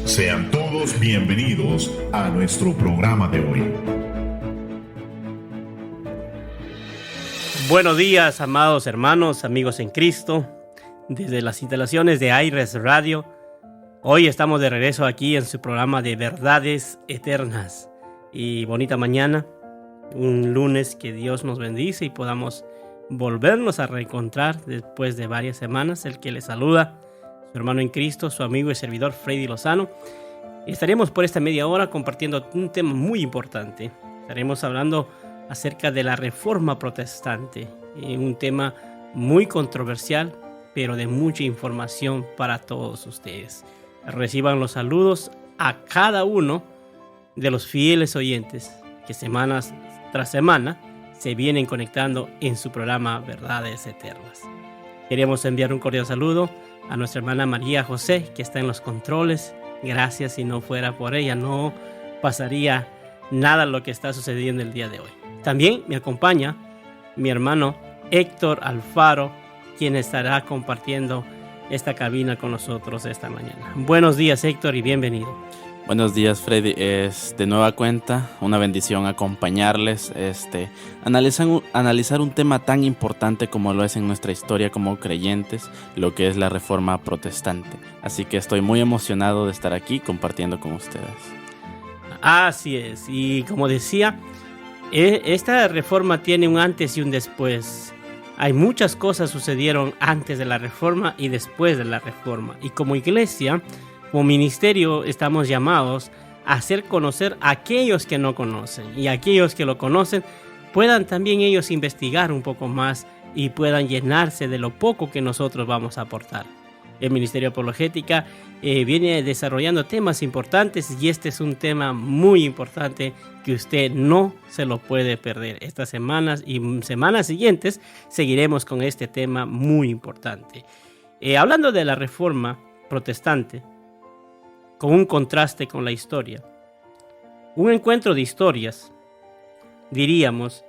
Sean todos bienvenidos a nuestro programa de hoy. Buenos días, amados hermanos, amigos en Cristo, desde las instalaciones de Aires Radio. Hoy estamos de regreso aquí en su programa de Verdades Eternas. Y bonita mañana, un lunes que Dios nos bendice y podamos volvernos a reencontrar después de varias semanas. El que le saluda, su hermano en Cristo, su amigo y servidor Freddy Lozano. Estaremos por esta media hora compartiendo un tema muy importante. Estaremos hablando acerca de la Reforma Protestante, un tema muy controversial, pero de mucha información para todos ustedes. Reciban los saludos a cada uno de los fieles oyentes que semanas tras semana se vienen conectando en su programa Verdades Eternas. Queremos enviar un cordial saludo a nuestra hermana María José, que está en los controles. Gracias, si no fuera por ella no pasaría nada lo que está sucediendo el día de hoy. También me acompaña mi hermano Héctor Alfaro, quien estará compartiendo esta cabina con nosotros esta mañana. Buenos días, Héctor, y bienvenido. Buenos días, Freddy. Es de nueva cuenta una bendición acompañarles, analizar un tema tan importante como lo es en nuestra historia como creyentes, lo que es la Reforma Protestante. Así que estoy muy emocionado de estar aquí compartiendo con ustedes. Así es, y como decía, esta reforma tiene un antes y un después. Hay muchas cosas sucedieron antes de la reforma y después de la reforma. Y como iglesia, como ministerio, estamos llamados a hacer conocer a aquellos que no conocen. Y aquellos que lo conocen puedan también ellos investigar un poco más y puedan llenarse de lo poco que nosotros vamos a aportar. El Ministerio Apologética viene desarrollando temas importantes y este es un tema muy importante que usted no se lo puede perder. Estas semanas y semanas siguientes seguiremos con este tema muy importante. Hablando de la Reforma Protestante, con un contraste con la historia, un encuentro de historias, diríamos,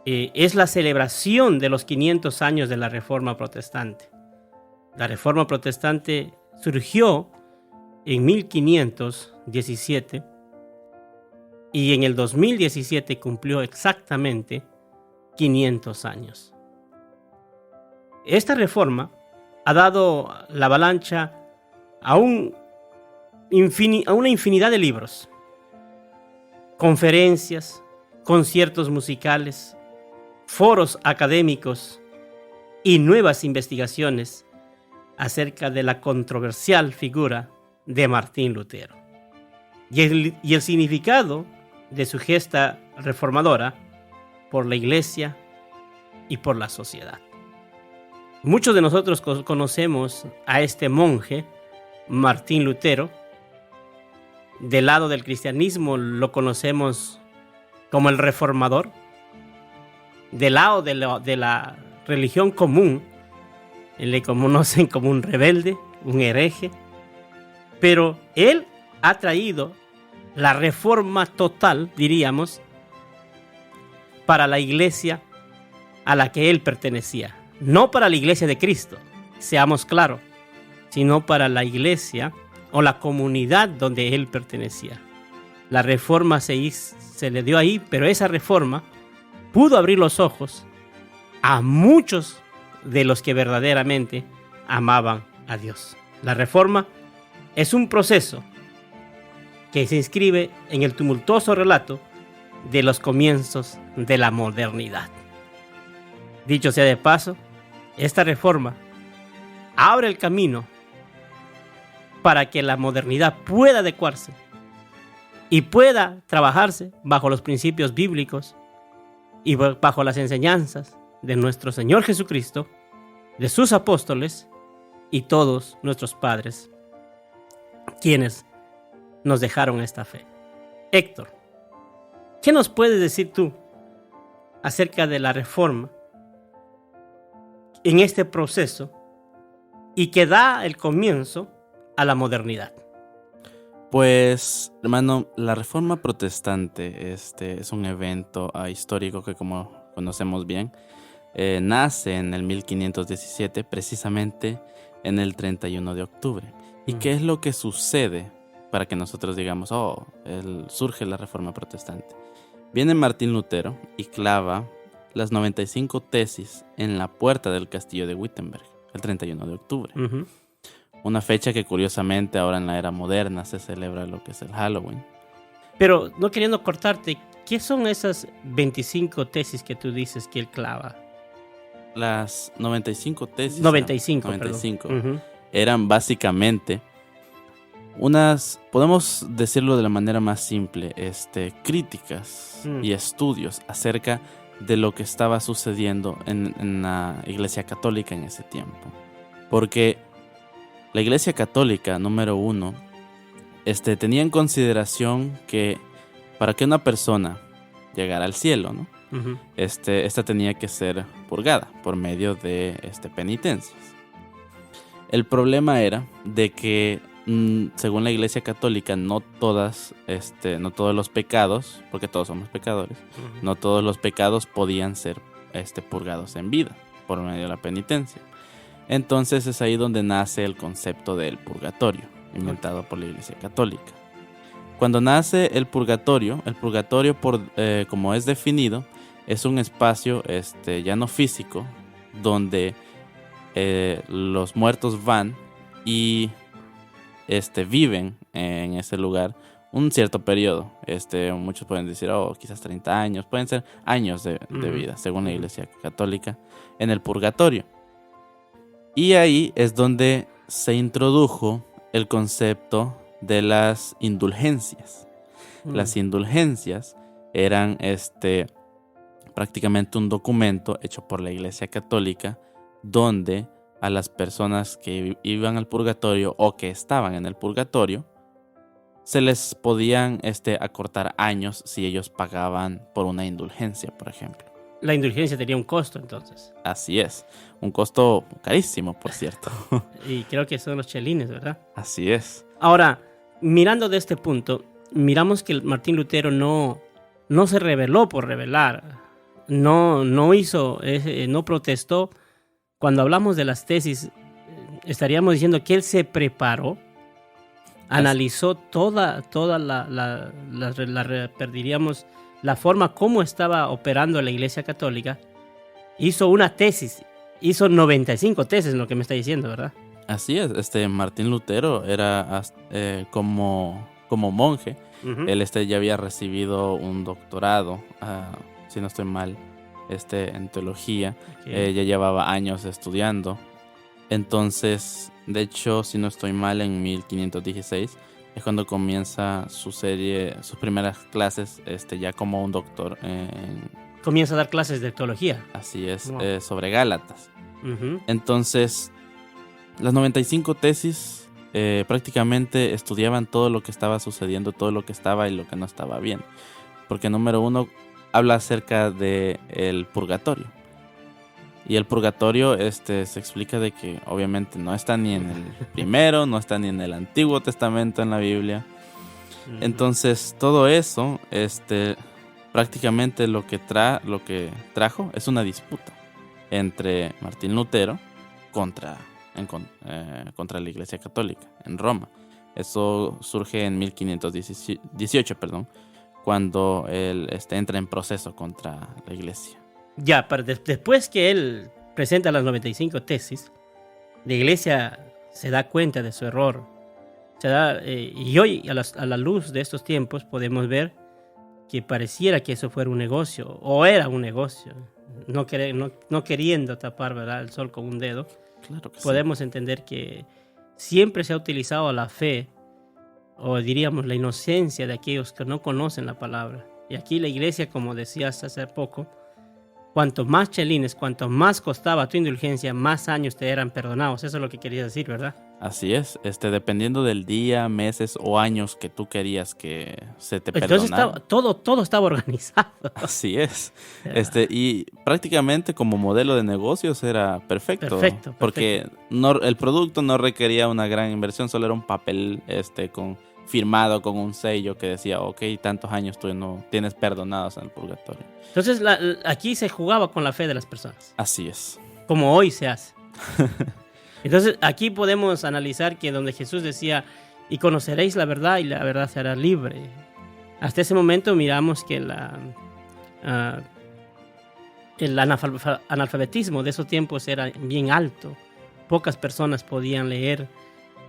es la celebración de los 500 años de la Reforma Protestante. La Reforma Protestante surgió en 1517 y en el 2017 cumplió exactamente 500 años. Esta reforma ha dado la avalancha a una infinidad de libros, conferencias, conciertos musicales, foros académicos y nuevas investigaciones acerca de la controversial figura de Martín Lutero y el significado de su gesta reformadora por la Iglesia y por la sociedad. Muchos de nosotros conocemos a este monje, Martín Lutero. Del lado del cristianismo lo conocemos como el reformador. Del lado de la religión común, le conocen como un rebelde, un hereje, pero él ha traído la reforma total, diríamos, para la iglesia a la que él pertenecía. No para la iglesia de Cristo, seamos claros, sino para la iglesia o la comunidad donde él pertenecía. La reforma se le dio ahí, pero esa reforma pudo abrir los ojos a muchos de los que verdaderamente amaban a Dios. La reforma es un proceso que se inscribe en el tumultuoso relato de los comienzos de la modernidad. Dicho sea de paso, esta reforma abre el camino para que la modernidad pueda adecuarse y pueda trabajarse bajo los principios bíblicos y bajo las enseñanzas de nuestro Señor Jesucristo, de sus apóstoles y todos nuestros padres, quienes nos dejaron esta fe. Héctor, ¿qué nos puedes decir tú acerca de la reforma en este proceso y que da el comienzo a la modernidad? Pues, hermano, la Reforma Protestante es un evento histórico que, como conocemos bien, nace en el 1517, precisamente en el 31 de octubre. ¿Y qué es lo que sucede para que nosotros digamos, surge la Reforma Protestante. Viene Martín Lutero y clava las 95 tesis en la puerta del castillo de Wittenberg, el 31 de octubre. Ujú. Una fecha que curiosamente ahora en la era moderna se celebra lo que es el Halloween. Pero no queriendo cortarte, ¿qué son esas 25 tesis que tú dices que él clava? Las 95 tesis. 95, 95 perdón. eran básicamente podemos decirlo de la manera más simple, críticas y estudios acerca de lo que estaba sucediendo en la Iglesia Católica en ese tiempo. Porque la Iglesia Católica, número uno, tenía en consideración que para que una persona llegara al cielo, ¿no? Ujú. Esta tenía que ser purgada por medio de penitencias. El problema era de que, según la Iglesia Católica, no todos los pecados, porque todos somos pecadores, Ujú. no todos los pecados podían ser purgados en vida por medio de la penitencia. Entonces es ahí donde nace el concepto del purgatorio, inventado por la Iglesia Católica. Cuando nace el purgatorio como es definido, es un espacio ya no físico, donde los muertos van y viven en ese lugar un cierto periodo. Muchos pueden decir, quizás 30 años, pueden ser años de vida, según la Iglesia Católica, en el purgatorio. Y ahí es donde se introdujo el concepto de las indulgencias. Las indulgencias eran prácticamente un documento hecho por la Iglesia Católica donde a las personas que iban al purgatorio o que estaban en el purgatorio se les podían acortar años si ellos pagaban por una indulgencia, por ejemplo. La indulgencia tenía un costo, entonces. Así es, un costo carísimo, por cierto. Y creo que son los chelines, ¿verdad? Así es. Ahora, mirando de este punto, miramos que Martín Lutero no se rebeló por rebelar, no protestó. Cuando hablamos de las tesis, estaríamos diciendo que él se preparó, analizó toda diríamos, la forma como estaba operando la Iglesia Católica, hizo una tesis, hizo 95 tesis, lo que me está diciendo, ¿verdad? Así es, Martín Lutero era como monje. Uh-huh. Él ya había recibido un doctorado, si no estoy mal, en teología. Okay. Ya llevaba años estudiando. Entonces, de hecho, si no estoy mal, en 1516 es cuando comienza sus primeras clases, ya como un doctor. Comienza a dar clases de teología. Así es, Wow. Sobre Gálatas. Uh-huh. Entonces, las 95 tesis prácticamente estudiaban todo lo que estaba sucediendo, todo lo que estaba y lo que no estaba bien. Porque número uno, habla acerca del purgatorio. Y el purgatorio se explica de que obviamente no está ni en el primero, no está ni en el Antiguo Testamento en la Biblia. Uh-huh. Entonces todo eso prácticamente lo que trajo es una disputa entre Martín Lutero contra la Iglesia Católica en Roma. Eso surge en 1518, cuando él entra en proceso contra la Iglesia. Ya, pero después que él presenta las 95 tesis, la Iglesia se da cuenta de su error. Y hoy, a la luz de estos tiempos, podemos ver que pareciera que eso fuera un negocio, o era un negocio, no queriendo tapar, ¿verdad?, el sol con un dedo. Claro que podemos entender que siempre se ha utilizado la fe, o diríamos la inocencia de aquellos que no conocen la palabra. Y aquí la Iglesia, como decías hace poco, cuanto más chelines, cuanto más costaba tu indulgencia, más años te eran perdonados. Eso es lo que querías decir, ¿verdad? Así es, dependiendo del día, meses o años que tú querías que se te perdonara. Entonces todo estaba organizado. Así es. Y prácticamente como modelo de negocios era perfecto. Perfecto. Porque el producto no requería una gran inversión, solo era un papel firmado con un sello que decía, ok, tantos años tú no tienes perdonados en el purgatorio. Entonces aquí se jugaba con la fe de las personas. Así es. Como hoy se hace. Entonces aquí podemos analizar que donde Jesús decía y conoceréis la verdad y la verdad se hará libre. Hasta ese momento miramos que el analfabetismo de esos tiempos era bien alto. Pocas personas podían leer,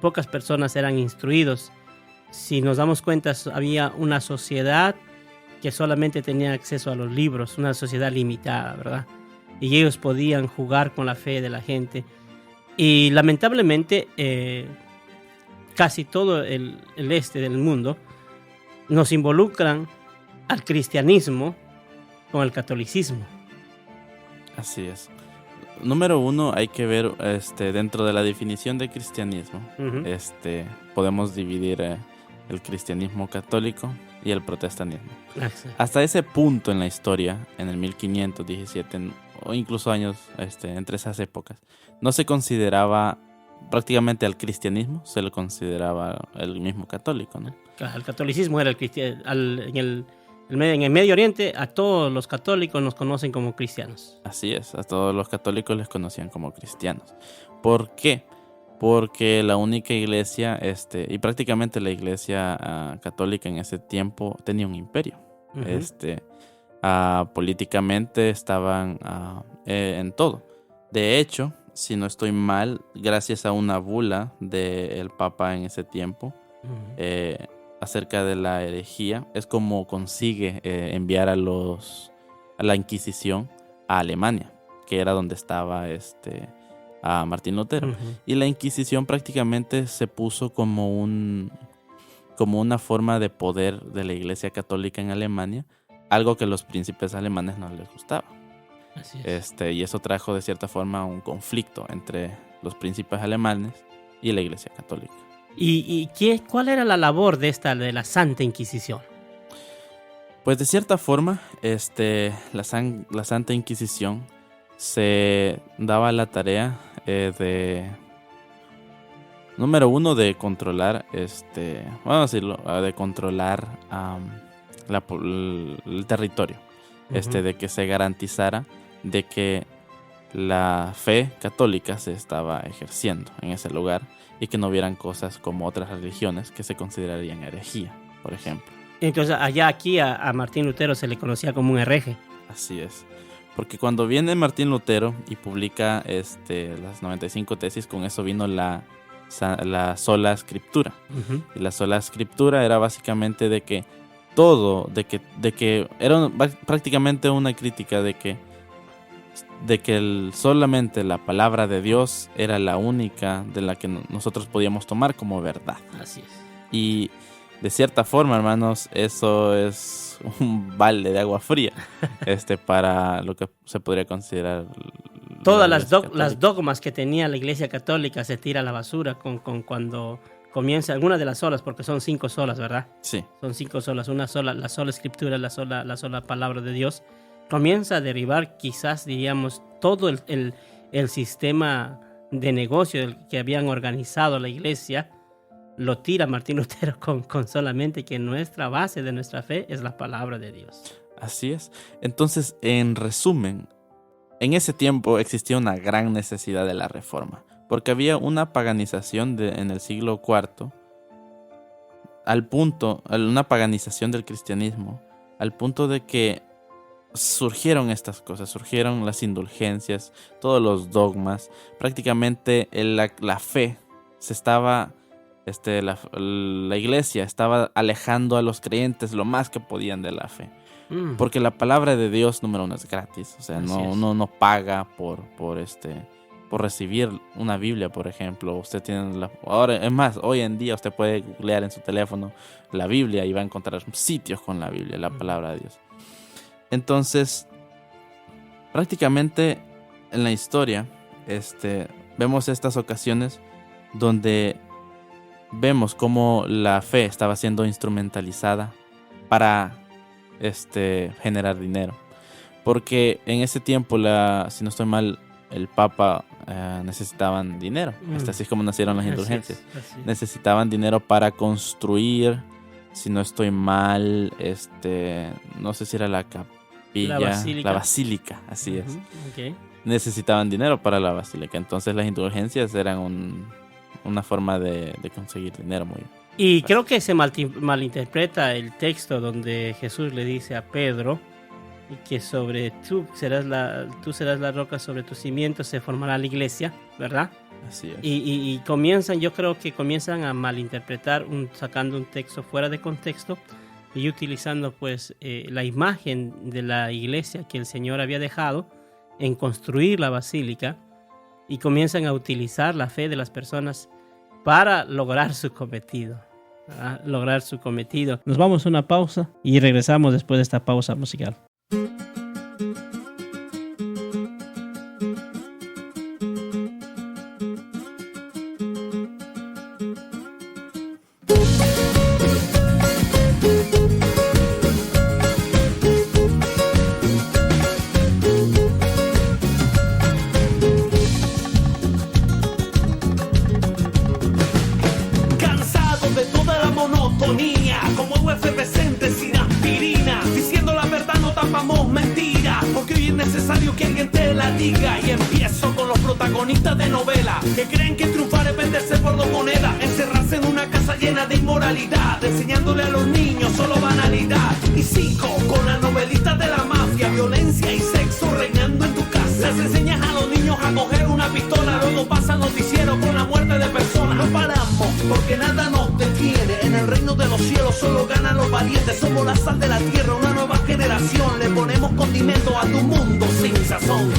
pocas personas eran instruidos. Si nos damos cuenta, había una sociedad que solamente tenía acceso a los libros, una sociedad limitada, ¿verdad? Y ellos podían jugar con la fe de la gente. Y lamentablemente, casi todo el este del mundo nos involucran al cristianismo con el catolicismo. Así es. Número uno, hay que ver dentro de la definición de cristianismo. Uh-huh. Podemos dividir el cristianismo católico y el protestantismo. Exacto. Hasta ese punto en la historia, en el 1517 o incluso años entre esas épocas, no se consideraba prácticamente al cristianismo, se le consideraba el mismo católico, ¿no? El catolicismo era en el Medio Oriente, a todos los católicos nos conocen como cristianos. Así es, a todos los católicos les conocían como cristianos. ¿Por qué? Porque la única iglesia, y prácticamente la iglesia católica en ese tiempo tenía un imperio. Uh-huh. Políticamente estaban en todo. De hecho, si no estoy mal, gracias a una bula del Papa en ese tiempo, uh-huh, acerca de la herejía, es como consigue enviar a la Inquisición a Alemania, que era donde estaba a Martín Lutero. Uh-huh. Y la Inquisición prácticamente se puso como una forma de poder de la Iglesia Católica en Alemania, algo que a los príncipes alemanes no les gustaba. Así es. Y eso trajo de cierta forma un conflicto entre los príncipes alemanes y la Iglesia Católica. ¿Y cuál era la labor de la Santa Inquisición? Pues de cierta forma, la Santa Inquisición se daba la tarea número uno, de controlar, vamos a decirlo, de controlar el territorio, uh-huh, de que se garantizara de que la fe católica se estaba ejerciendo en ese lugar y que no hubieran cosas como otras religiones que se considerarían herejía, por ejemplo. Entonces aquí a Martín Lutero se le conocía como un hereje. Así es, porque cuando viene Martín Lutero y publica las 95 tesis, con eso vino la sola escritura. Uh-huh. Y la sola escritura era básicamente de que todo, de que era prácticamente una crítica de que solamente la palabra de Dios era la única de la que nosotros podíamos tomar como verdad. Así es. Y de cierta forma, hermanos, eso es un balde de agua fría para lo que se podría considerar todas las dogmas que tenía la Iglesia Católica se tira a la basura cuando comienza alguna de las solas, porque son 5 solas, ¿verdad? Sí. Son 5 solas, la sola escritura, la sola palabra de Dios. Comienza a derribar, quizás diríamos, todo el sistema de negocio que habían organizado la iglesia. Lo tira Martín Lutero con solamente que nuestra base de nuestra fe es la palabra de Dios. Así es. Entonces, en resumen, en ese tiempo existía una gran necesidad de la reforma, porque había una paganización en el siglo IV, una paganización del cristianismo, al punto de que surgieron estas cosas, surgieron las indulgencias, todos los dogmas, prácticamente la fe se estaba, la iglesia estaba alejando a los creyentes lo más que podían de la fe. Porque la palabra de Dios, número uno, es gratis, o sea, uno no paga por recibir una Biblia, por ejemplo. Usted tiene ahora, es más, hoy en día usted puede googlear en su teléfono la Biblia y va a encontrar sitios con la Biblia, la palabra de Dios. Entonces, prácticamente en la historia, vemos estas ocasiones donde vemos cómo la fe estaba siendo instrumentalizada para generar dinero. Porque en ese tiempo, si no estoy mal, el Papa necesitaban dinero. Así es como nacieron las indulgencias. Así es. Necesitaban dinero para construir, si no estoy mal, no sé si era la capilla, la basílica, así es. Okay. Necesitaban dinero para la basílica. Entonces las indulgencias eran una forma de conseguir dinero Y creo que se malinterpreta el texto donde Jesús le dice a Pedro que tú serás la roca, sobre tus cimientos se formará la iglesia, ¿verdad? Así es. Y yo creo que comienzan a malinterpretar sacando un texto fuera de contexto y utilizando pues la imagen de la iglesia que el Señor había dejado en construir la basílica, y comienzan a utilizar la fe de las personas para lograr su cometido. Nos vamos a una pausa y regresamos después de esta pausa musical. Y empiezo con los protagonistas de novela que creen que triunfar es venderse por 2 monedas, encerrarse en una casa llena de inmoralidad, enseñándole a los niños solo banalidad. Y sigo con las novelitas de la mafia, violencia y sexo reinando en tu casa. Les enseñas a los niños a coger una pistola, luego pasa noticiero con la muerte de personas. No paramos porque nada nos detiene, en el reino de los cielos solo ganan los valientes. Somos la sal de la tierra, una nueva generación, le ponemos condimento a tu mundo sin sazón.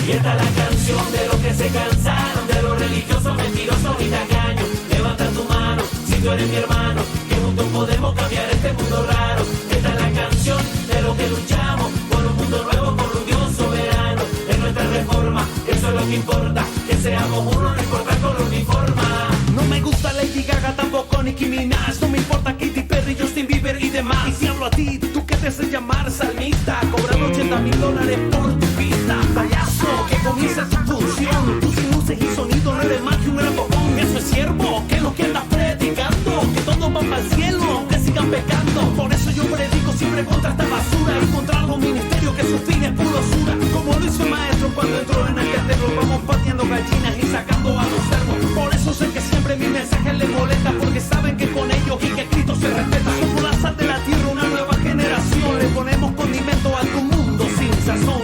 Y esta es la canción de los que se cansaron, de los religiosos, mentirosos y tacaños. Levanta tu mano si tú eres mi hermano, que juntos podemos cambiar este mundo raro. Esta es la canción de los que luchamos por un mundo nuevo, por un Dios soberano. En nuestra reforma, eso es lo que importa, que seamos uno, no importa con uniforma. No me gusta Lady Gaga, tampoco Nicki Minaj, no me importa Katy Perry, Justin Bieber y demás. Y si hablo a ti, tú que te haces llamar salmista, cobrando $80,000 por tu pista. Payaso, que comienza tu función, tú sin luces y sonido no eres más que un gran bocón. Eso es siervo, que es lo que andas predicando, que todos van para el cielo, aunque sigan pecando. Por eso yo predico siempre contra esta basura y contra algún ministerio que su fin es puro basura. Como lo hizo el maestro cuando entró en el templo, vamos pateando gallinas y sacando a los cerdos. Por eso sé que siempre mi mensaje les molesta, porque saben que con ellos y que Cristo se respeta. Somos la sal de la tierra, una nueva generación, le ponemos condimento a tu mundo sin sazón.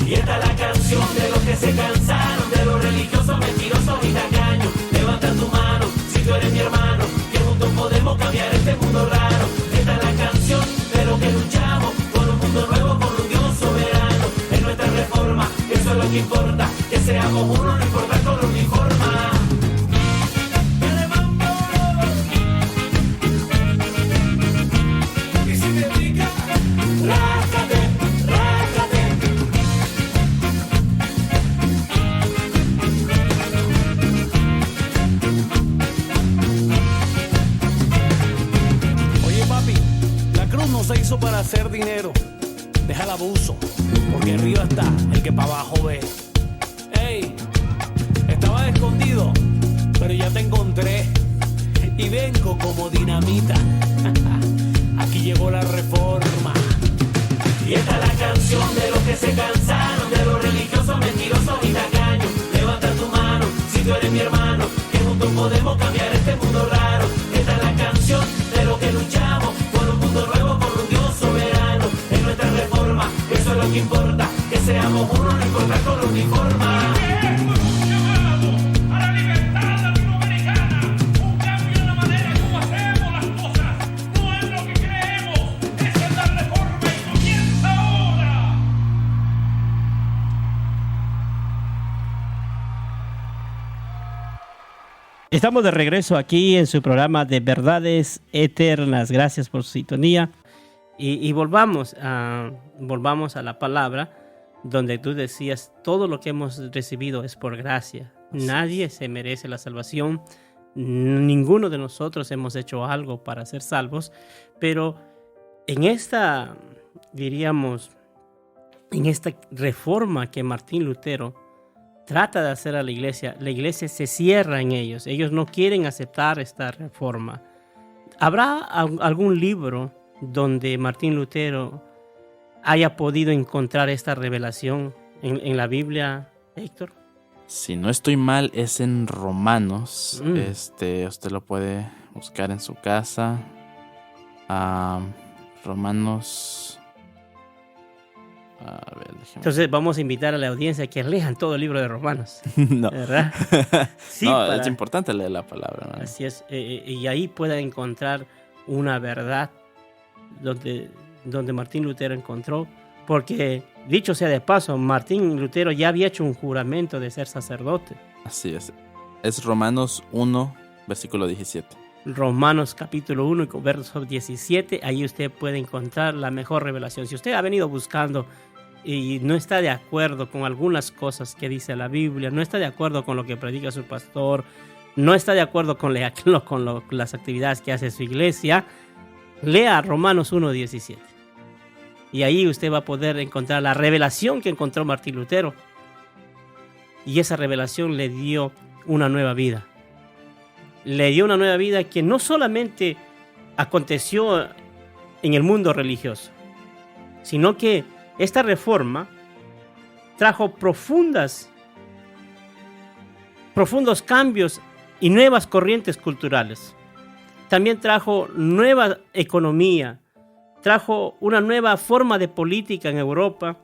Y esta es la canción de los que se cansaron, de los religiosos, mentirosos y tacaños. Levanta tu mano si tú eres mi hermano, que juntos podemos cambiar este mundo raro. Esta es la canción de los que luchamos por un mundo nuevo, por un Dios soberano. En nuestra reforma, eso es lo que importa, que seamos uno, no importa con uniforma. Se hizo para hacer dinero, deja el abuso, porque arriba está el que para abajo ve. Ey, estaba escondido, pero ya te encontré y vengo como dinamita. Aquí llegó la reforma. Y esta es la canción de los que se cansaron, de los religiosos, mentirosos y tacaños. Levanta tu mano si tú eres mi hermano, que juntos podemos cambiar este mundo raro. Esta es la canción de los que luchamos por un mundo nuevo, por un Dios soberano. En nuestra reforma, eso es lo que importa, que seamos uno, no importa con uniforma. Estamos de regreso aquí en su programa de Verdades Eternas. Gracias por su sintonía. Y volvamos a la palabra donde tú decías, todo lo que hemos recibido es por gracia. Nadie se merece la salvación. Ninguno de nosotros hemos hecho algo para ser salvos. Pero en esta, diríamos, en esta reforma que Martín Lutero trata de hacer a la iglesia se cierra en ellos. Ellos no quieren aceptar esta reforma. ¿Habrá algún libro donde Martín Lutero haya podido encontrar esta revelación en la Biblia, Héctor? Si no estoy mal, es en Romanos. Usted lo puede buscar en su casa. Romanos. A ver, déjeme. Entonces vamos a invitar a la audiencia que lean todo el libro de Romanos. No. ¿Verdad? Sí, no, es importante leer la palabra, ¿no? Así es. Y ahí pueden encontrar una verdad donde Martín Lutero encontró. Porque, dicho sea de paso, Martín Lutero ya había hecho un juramento de ser sacerdote. Así es. Es Romanos 1, versículo 17. Romanos capítulo 1, verso 17. Ahí usted puede encontrar la mejor revelación. Si usted ha venido buscando y no está de acuerdo con algunas cosas que dice la Biblia, no está de acuerdo con lo que predica su pastor, no está de acuerdo con las actividades que hace su iglesia, lea Romanos 1, 17. Y ahí usted va a poder encontrar la revelación que encontró Martín Lutero. Y esa revelación le dio una nueva vida. Le dio una nueva vida que no solamente aconteció en el mundo religioso, sino que esta reforma trajo profundos cambios y nuevas corrientes culturales. También trajo nueva economía, trajo una nueva forma de política en Europa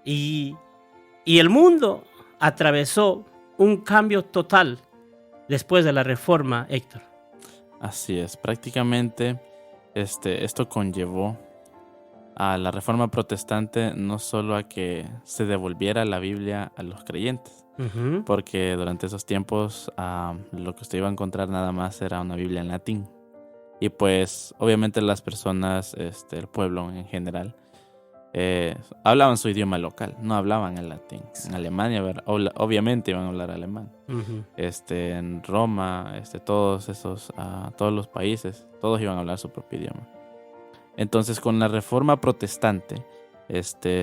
y el mundo atravesó un cambio total después de la reforma, Héctor. Así es, prácticamente esto conllevó a la reforma protestante no solo a que se devolviera la Biblia a los creyentes, porque durante esos tiempos lo que usted iba a encontrar nada más era una Biblia en latín. Y pues obviamente las personas, el pueblo en general, hablaban su idioma local, no hablaban el latín. En Alemania, obviamente iban a hablar alemán. En Roma, todos los países, todos iban a hablar su propio idioma. Entonces, con la reforma protestante,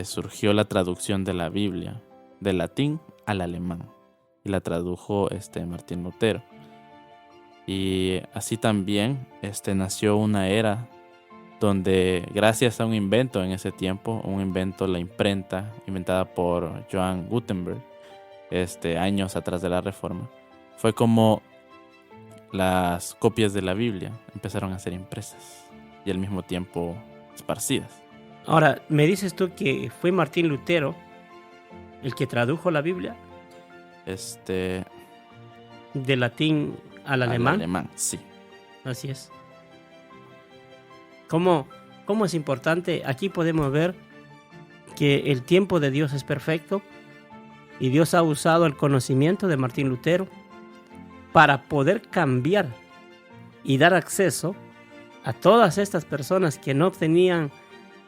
surgió la traducción de la Biblia del latín al alemán y la tradujo Martín Lutero. Y así también nació una era donde, gracias a un invento en ese tiempo, la imprenta, inventada por Johann Gutenberg, años atrás de la Reforma, fue como las copias de la Biblia empezaron a ser impresas y al mismo tiempo esparcidas. Ahora, ¿me dices tú que fue Martín Lutero el que tradujo la Biblia? ¿De latín al alemán? Al alemán, sí. Así es. ¿Cómo es importante? Aquí podemos ver que el tiempo de Dios es perfecto y Dios ha usado el conocimiento de Martín Lutero para poder cambiar y dar acceso a todas estas personas que no tenían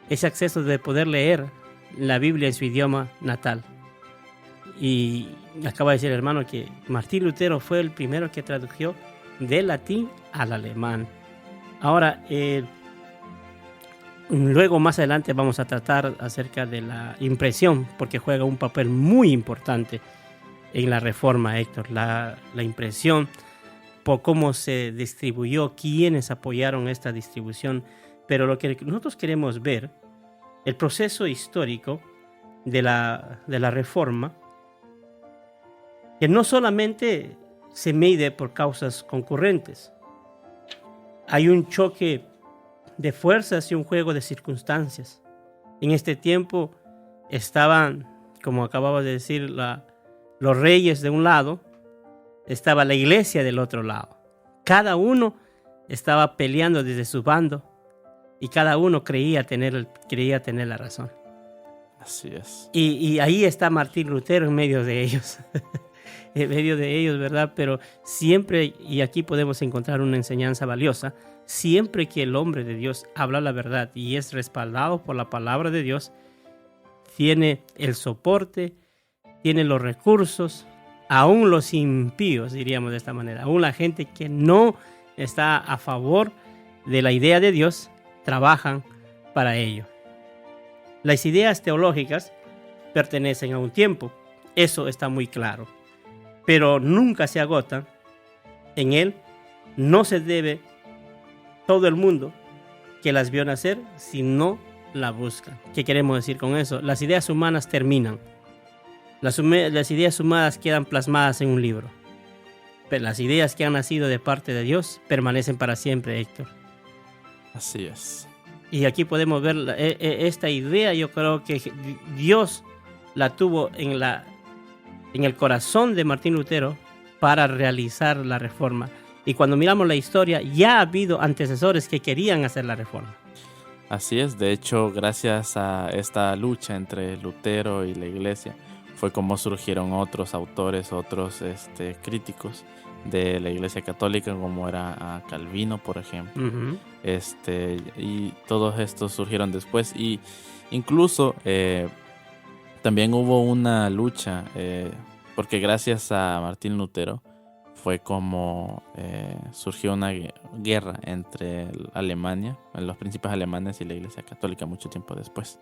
ese acceso de poder leer la Biblia en su idioma natal. Y acaba de decir el hermano que Martín Lutero fue el primero que tradujo del latín al alemán. Ahora, luego más adelante vamos a tratar acerca de la impresión, porque juega un papel muy importante en la reforma, Héctor. La impresión, por cómo se distribuyó, quiénes apoyaron esta distribución. Pero lo que nosotros queremos ver, el proceso histórico de la reforma, que no solamente se mide por causas concurrentes. Hay un choque de fuerzas y un juego de circunstancias. En este tiempo estaban, como acababa de decir, los reyes de un lado, estaba la iglesia del otro lado. Cada uno estaba peleando desde su bando y cada uno creía tener la razón. Así es. Y ahí está Martín Lutero en medio de ellos. En medio de ellos, ¿verdad? Pero siempre, y aquí podemos encontrar una enseñanza valiosa, siempre que el hombre de Dios habla la verdad y es respaldado por la palabra de Dios, tiene el soporte, tiene los recursos, aún los impíos, diríamos de esta manera, aún la gente que no está a favor de la idea de Dios, trabajan para ello. Las ideas teológicas pertenecen a un tiempo, eso está muy claro, pero nunca se agotan. En él no se debe todo el mundo que las vio nacer, sino la buscan. ¿Qué queremos decir con eso? Las ideas humanas terminan. Las ideas humanas quedan plasmadas en un libro. Pero las ideas que han nacido de parte de Dios permanecen para siempre, Héctor. Así es. Y aquí podemos ver esta idea. Yo creo que Dios la tuvo en el corazón de Martín Lutero para realizar la reforma. Y cuando miramos la historia, ya ha habido antecesores que querían hacer la reforma. Así es. De hecho, gracias a esta lucha entre Lutero y la Iglesia, fue como surgieron otros autores, otros críticos de la Iglesia Católica, como era Calvino, por ejemplo. Uh-huh. Y todos estos surgieron después. Y incluso también hubo una lucha, porque gracias a Martín Lutero fue como surgió una guerra entre Alemania, los príncipes alemanes y la Iglesia Católica mucho tiempo después.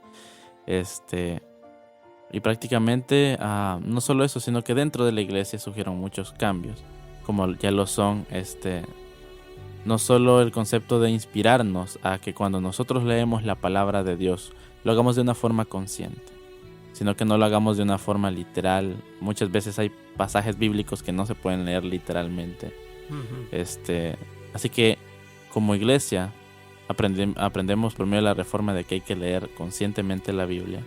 Y prácticamente no solo eso, sino que dentro de la iglesia surgieron muchos cambios, como ya lo son no solo el concepto de inspirarnos a que cuando nosotros leemos la palabra de Dios lo hagamos de una forma consciente, sino que no lo hagamos de una forma literal. Muchas veces hay pasajes bíblicos que no se pueden leer literalmente. Uh-huh. Así que como iglesia aprendemos por medio de la reforma de que hay que leer conscientemente la Biblia.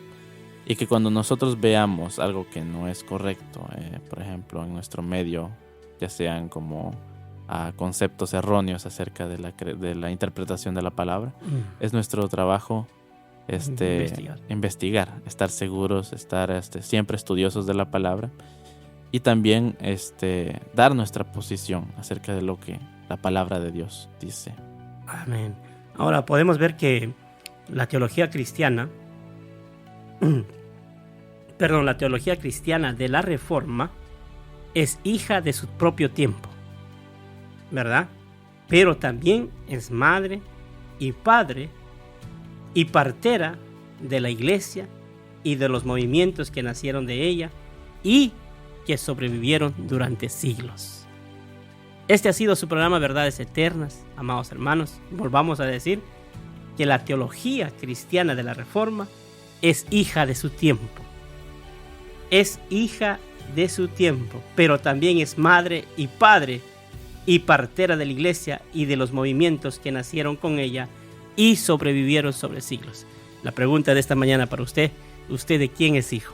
Y que cuando nosotros veamos algo que no es correcto, por ejemplo, en nuestro medio, ya sean como conceptos erróneos acerca de la interpretación de la palabra, es nuestro trabajo investigar, estar seguros, estar siempre estudiosos de la palabra y también dar nuestra posición acerca de lo que la palabra de Dios dice. Amén. Ahora podemos ver que la teología cristiana de la Reforma es hija de su propio tiempo, ¿verdad? Pero también es madre y padre y partera de la iglesia y de los movimientos que nacieron de ella y que sobrevivieron durante siglos. Este ha sido su programa Verdades Eternas, amados hermanos. Volvamos a decir que la teología cristiana de la Reforma es hija de su tiempo. Es hija de su tiempo, pero también es madre y padre y partera de la iglesia y de los movimientos que nacieron con ella y sobrevivieron sobre siglos. La pregunta de esta mañana para usted: ¿usted de quién es hijo?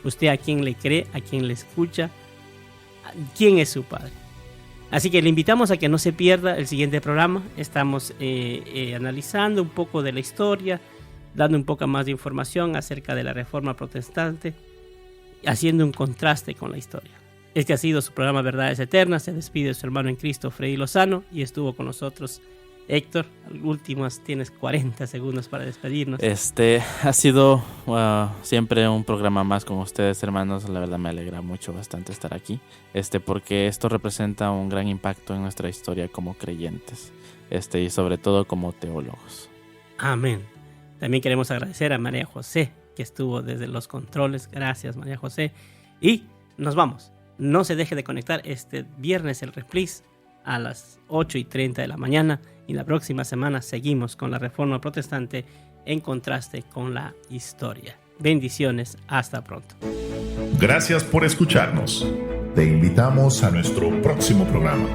¿Usted a quién le cree? ¿A quién le escucha? ¿Quién es su padre? Así que le invitamos a que no se pierda el siguiente programa. Estamos analizando un poco de la historia, dando un poco más de información acerca de la Reforma Protestante, haciendo un contraste con la historia. Este ha sido su programa Verdades Eternas. Se despide su hermano en Cristo, Freddy Lozano, y estuvo con nosotros Héctor. Últimas, tienes 40 segundos para despedirnos. Ha sido siempre un programa más con ustedes, hermanos. La verdad me alegra bastante estar aquí, porque esto representa un gran impacto en nuestra historia como creyentes, y sobre todo como teólogos. Amén. También queremos agradecer a María José, que estuvo desde los controles. Gracias, María José. Y nos vamos. No se deje de conectar este viernes el reprise a las 8:30 de la mañana. Y la próxima semana seguimos con la Reforma Protestante en contraste con la historia. Bendiciones. Hasta pronto. Gracias por escucharnos. Te invitamos a nuestro próximo programa.